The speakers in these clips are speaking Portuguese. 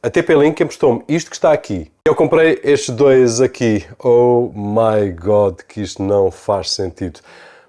A TP-Link emprestou-me isto que está aqui. Eu comprei estes dois aqui. Oh my God, que isto não faz sentido.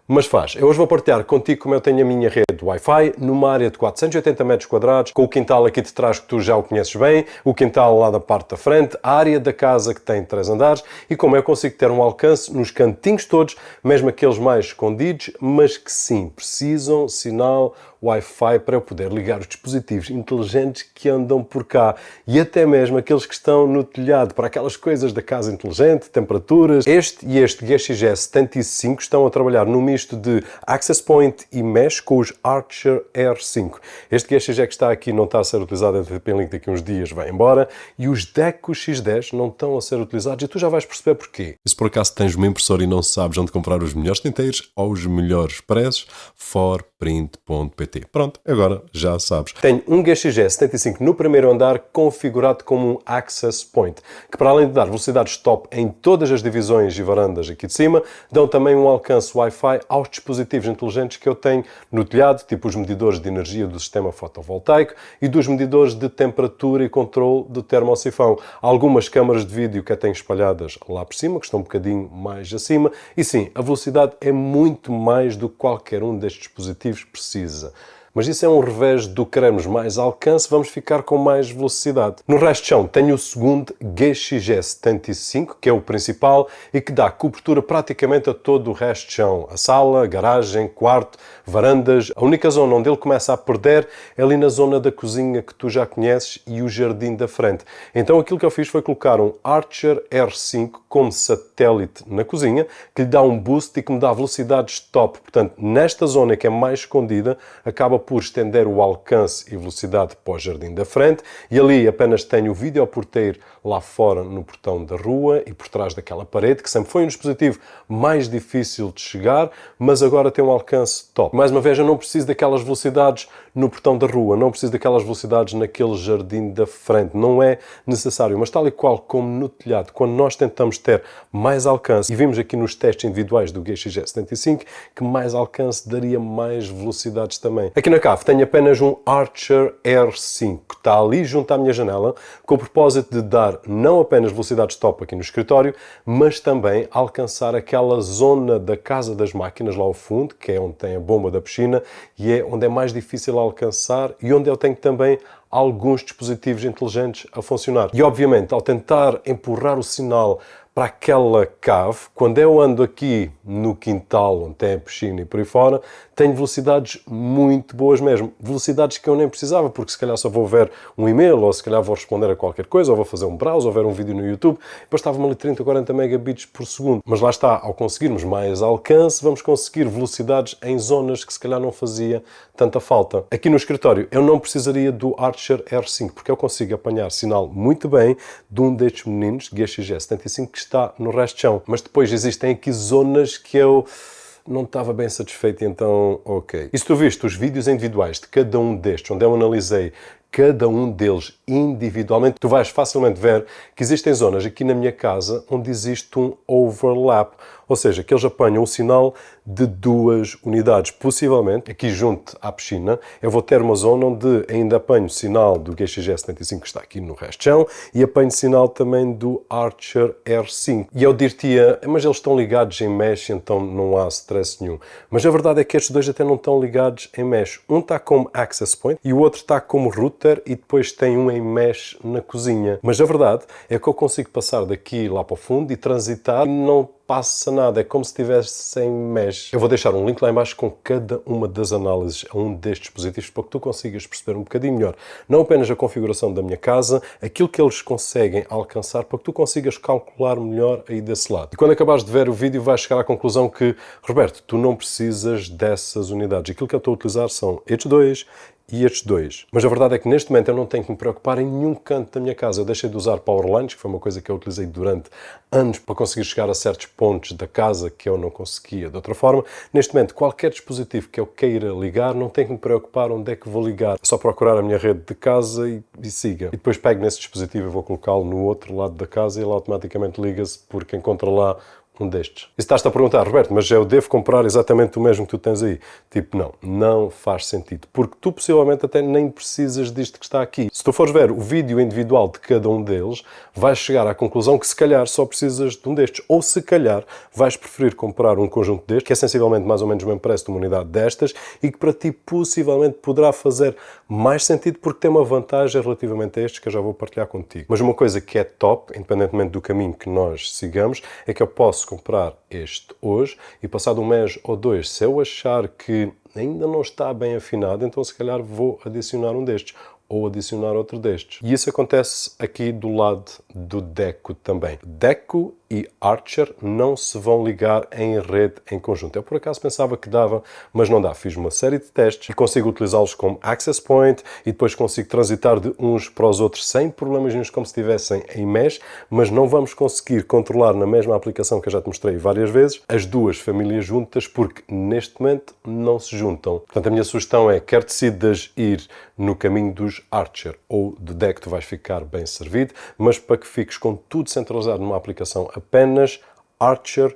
Mas faz. Eu hoje vou partilhar contigo como eu tenho a minha rede Wi-Fi numa área de 480 metros quadrados, com o quintal aqui de trás que tu já o conheces bem, o quintal lá da parte da frente, a área da casa que tem 3 andares e como eu consigo ter um alcance nos cantinhos todos, mesmo aqueles mais escondidos, mas que sim, precisam sinal Wi-Fi para eu poder ligar os dispositivos inteligentes que andam por cá e até mesmo aqueles que estão no telhado para aquelas coisas da casa inteligente, temperaturas. Este e este GXG 75 estão a trabalhar no misto de Access Point e Mesh com os Archer R5. Este GXG que está aqui não está a ser utilizado em TP-Link, daqui a uns dias vai embora, e os Deco X10 não estão a ser utilizados e tu já vais perceber porquê. E se por acaso tens uma impressora e não sabes onde comprar os melhores tinteiros ou os melhores preços, forprint.pt. Pronto, agora já sabes. Tenho um GXG 75 no primeiro andar configurado como um Access Point, que para além de dar velocidades top em todas as divisões e varandas aqui de cima, dão também um alcance Wi-Fi aos dispositivos inteligentes que eu tenho no telhado, tipo os medidores de energia do sistema fotovoltaico e dos medidores de temperatura e controle do termosifão. Algumas câmaras de vídeo que eu tenho espalhadas lá por cima, que estão um bocadinho mais acima, e sim, a velocidade é muito mais do que qualquer um destes dispositivos precisa. Mas isso é um revés do queremos mais alcance, vamos ficar com mais velocidade. No resto de chão tenho o segundo GXG 75, que é o principal e que dá cobertura praticamente a todo o resto de chão. A sala, a garagem, quarto, varandas. A única zona onde ele começa a perder é ali na zona da cozinha que tu já conheces e o jardim da frente. Então aquilo que eu fiz foi colocar um Archer R5 como satélite na cozinha, que lhe dá um boost e que me dá velocidades top. Portanto, nesta zona que é mais escondida, acaba por estender o alcance e velocidade para o jardim da frente e ali apenas tenho o videoporteiro lá fora no portão da rua e por trás daquela parede, que sempre foi um dispositivo mais difícil de chegar, mas agora tem um alcance top. Mais uma vez, eu não preciso daquelas velocidades no portão da rua, não preciso daquelas velocidades naquele jardim da frente, não é necessário, mas tal e qual como no telhado, quando nós tentamos ter mais alcance, e vimos aqui nos testes individuais do GXG 75 que mais alcance daria mais velocidades também. Aqui na cave tenho apenas um Archer R5, que está ali junto à minha janela, com o propósito de dar não apenas velocidades top aqui no escritório, mas também alcançar aquela zona da casa das máquinas lá ao fundo, que é onde tem a bomba da piscina, e é onde é mais difícil alcançar e onde eu tenho também alguns dispositivos inteligentes a funcionar. E obviamente, ao tentar empurrar o sinal para aquela cave, quando eu ando aqui no quintal, onde tem a piscina e por aí fora, tenho velocidades muito boas mesmo. Velocidades que eu nem precisava, porque se calhar só vou ver um e-mail, ou se calhar vou responder a qualquer coisa, ou vou fazer um browse, ou ver um vídeo no YouTube, depois estava-me ali 30 ou 40 megabits por segundo. Mas lá está, ao conseguirmos mais alcance, vamos conseguir velocidades em zonas que se calhar não fazia tanta falta. Aqui no escritório, eu não precisaria do Archer R5, porque eu consigo apanhar sinal muito bem de um destes meninos, GXG 75, que está no resto de chão. Mas depois existem aqui zonas que eu não estava bem satisfeito, então ok. E se tu viste os vídeos individuais de cada um destes, onde eu analisei cada um deles individualmente, tu vais facilmente ver que existem zonas aqui na minha casa onde existe um overlap, ou seja, que eles apanham o sinal de 2 unidades. Possivelmente, aqui junto à piscina, eu vou ter uma zona onde ainda apanho sinal do GXG 75 que está aqui no resto de chão e apanho sinal também do Archer R5. E eu dir-te-ia, mas eles estão ligados em mesh, então não há stress nenhum. Mas a verdade é que estes dois até não estão ligados em mesh. Um está como Access Point e o outro está como router e depois tem um em mesh na cozinha. Mas a verdade é que eu consigo passar daqui lá para o fundo e transitar e não passa nada, é como se estivesse sem mesh. Eu vou deixar um link lá em baixo com cada uma das análises a um destes dispositivos para que tu consigas perceber um bocadinho melhor, não apenas a configuração da minha casa, aquilo que eles conseguem alcançar para que tu consigas calcular melhor aí desse lado. E quando acabares de ver o vídeo vais chegar à conclusão que, Roberto, tu não precisas dessas unidades. Aquilo que eu estou a utilizar são estes dois e estes dois. Mas a verdade é que neste momento eu não tenho que me preocupar em nenhum canto da minha casa. Eu deixei de usar Powerlines, que foi uma coisa que eu utilizei durante anos para conseguir chegar a certos pontos da casa que eu não conseguia de outra forma. Neste momento, qualquer dispositivo que eu queira ligar, não tenho que me preocupar onde é que vou ligar. É só procurar a minha rede de casa e siga. E depois pego nesse dispositivo e vou colocá-lo no outro lado da casa e ele automaticamente liga-se porque encontra lá um destes. E se estás-te a perguntar, Roberto, mas eu devo comprar exatamente o mesmo que tu tens aí? Tipo, não faz sentido. Porque tu possivelmente até nem precisas disto que está aqui. Se tu fores ver o vídeo individual de cada um deles, vais chegar à conclusão que se calhar só precisas de um destes. Ou se calhar vais preferir comprar um conjunto destes, que é sensivelmente mais ou menos o mesmo preço de uma unidade destas, e que para ti possivelmente poderá fazer mais sentido porque tem uma vantagem relativamente a estes que eu já vou partilhar contigo. Mas uma coisa que é top, independentemente do caminho que nós sigamos, é que eu posso comprar este hoje e passado um mês ou dois, se eu achar que ainda não está bem afinado, então se calhar vou adicionar um destes ou adicionar outro destes. E isso acontece aqui do lado do Deco também. Deco e Archer não se vão ligar em rede em conjunto. Eu por acaso pensava que dava, mas não dá. Fiz uma série de testes e consigo utilizá-los como access point e depois consigo transitar de uns para os outros sem problemas nenhums, como se estivessem em mesh, mas não vamos conseguir controlar na mesma aplicação que eu já te mostrei várias vezes as duas famílias juntas porque neste momento não se juntam. Portanto, a minha sugestão é, quer decidas ir no caminho dos Archer ou do Deco, tu vais ficar bem servido, mas para que fiques com tudo centralizado numa aplicação apenas Archer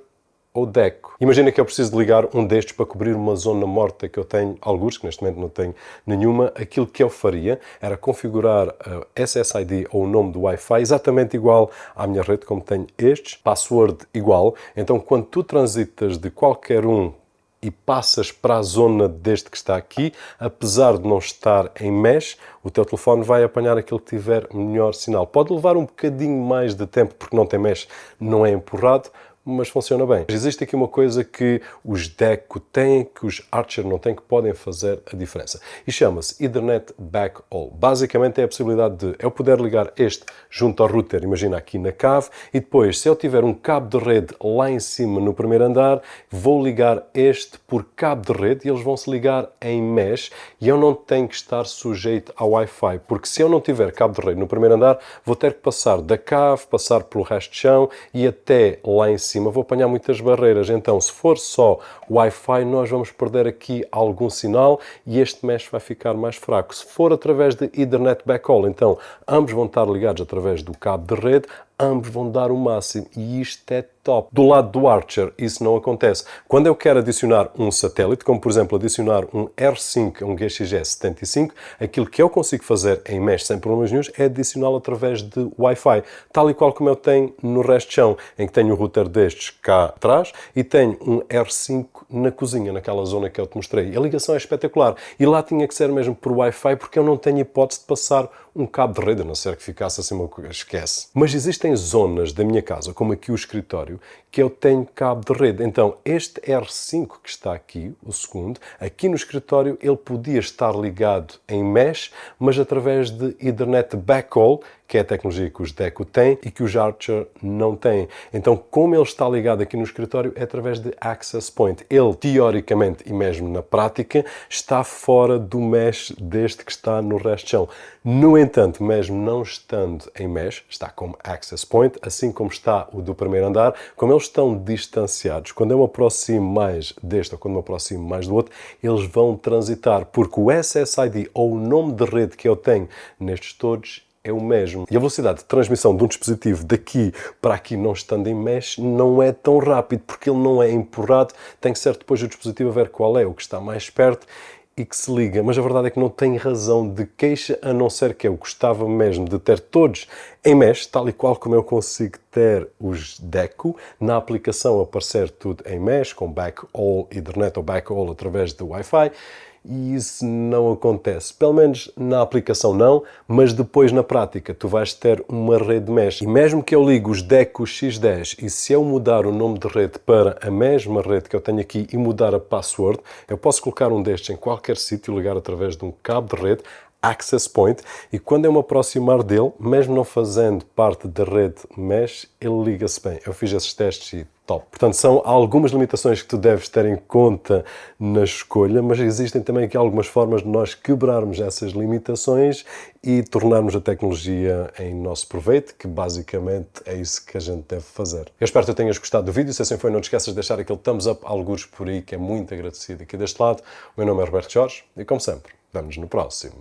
ou Deco. Imagina que eu preciso de ligar um destes para cobrir uma zona morta que eu tenho, alguns que neste momento não tenho nenhuma. Aquilo que eu faria era configurar a SSID ou o nome do Wi-Fi exatamente igual à minha rede, como tenho estes, password igual. Então, quando tu transitas de qualquer um e passas para a zona deste que está aqui, apesar de não estar em mesh, o teu telefone vai apanhar aquele que tiver melhor sinal. Pode levar um bocadinho mais de tempo, porque não tem mesh, não é empurrado, mas funciona bem. Existe aqui uma coisa que os Deco têm, que os Archer não têm, que podem fazer a diferença. E chama-se Ethernet Backhaul. Basicamente é a possibilidade de eu poder ligar este junto ao router, imagina aqui na cave, e depois, se eu tiver um cabo de rede lá em cima no primeiro andar, vou ligar este por cabo de rede e eles vão se ligar em mesh e eu não tenho que estar sujeito ao Wi-Fi, porque se eu não tiver cabo de rede no primeiro andar, vou ter que passar da cave, passar pelo resto de chão e até lá em cima vou apanhar muitas barreiras. Então, se for só Wi-Fi, nós vamos perder aqui algum sinal e este mesh vai ficar mais fraco. Se for através de Ethernet Backhaul, então ambos vão estar ligados através do cabo de rede, ambos vão dar o máximo e isto é top. Do lado do Archer, isso não acontece. Quando eu quero adicionar um satélite, como por exemplo adicionar um R5 a um GXG75, aquilo que eu consigo fazer em mesh sem problemas nenhum é adicioná-lo através de Wi-Fi, tal e qual como eu tenho no resto de chão, em que tenho um router destes cá atrás e tenho um R5 na cozinha, naquela zona que eu te mostrei. A ligação é espetacular e lá tinha que ser mesmo por Wi-Fi porque eu não tenho hipótese de passar um cabo de rede, a não ser que ficasse assim uma coisa, esquece. Mas existem zonas da minha casa, como aqui o escritório, que eu tenho cabo de rede. Então, este R5 que está aqui, o segundo, aqui no escritório, ele podia estar ligado em mesh, mas através de Ethernet Backhaul, que é a tecnologia que os Deco têm e que os Archer não têm. Então, como ele está ligado aqui no escritório, é através de Access Point. Ele, teoricamente e mesmo na prática, está fora do mesh deste que está no resto de chão. No entanto, mesmo não estando em mesh, está como Access Point, assim como está o do primeiro andar, como eles estão distanciados, quando eu me aproximo mais deste ou quando me aproximo mais do outro, eles vão transitar, porque o SSID ou o nome de rede que eu tenho nestes todos é o mesmo. E a velocidade de transmissão de um dispositivo daqui para aqui não estando em mesh não é tão rápido, porque ele não é empurrado, tem que ser depois o dispositivo a ver qual é o que está mais perto e que se liga. Mas a verdade é que não tem razão de queixa, a não ser que eu gostava mesmo de ter todos em mesh, tal e qual como eu consigo ter os Deco, na aplicação aparecer tudo em mesh, com backhaul, Ethernet ou backhaul através do Wi-Fi, e isso não acontece. Pelo menos na aplicação não, mas depois na prática tu vais ter uma rede mesh. E mesmo que eu ligue os Deco X10 e se eu mudar o nome de rede para a mesma rede que eu tenho aqui e mudar a password, eu posso colocar um destes em qualquer sítio, ligar através de um cabo de rede, Access Point, e quando eu me aproximar dele, mesmo não fazendo parte da rede mesh, ele liga-se bem. Eu fiz esses testes e top. Portanto, são algumas limitações que tu deves ter em conta na escolha, mas existem também aqui algumas formas de nós quebrarmos essas limitações e tornarmos a tecnologia em nosso proveito, que basicamente é isso que a gente deve fazer. Eu espero que tu tenhas gostado do vídeo. Se assim foi, não te esqueças de deixar aquele thumbs up, algures por aí, que é muito agradecido aqui deste lado. O meu nome é Roberto Jorge e, como sempre, vemo-nos no próximo.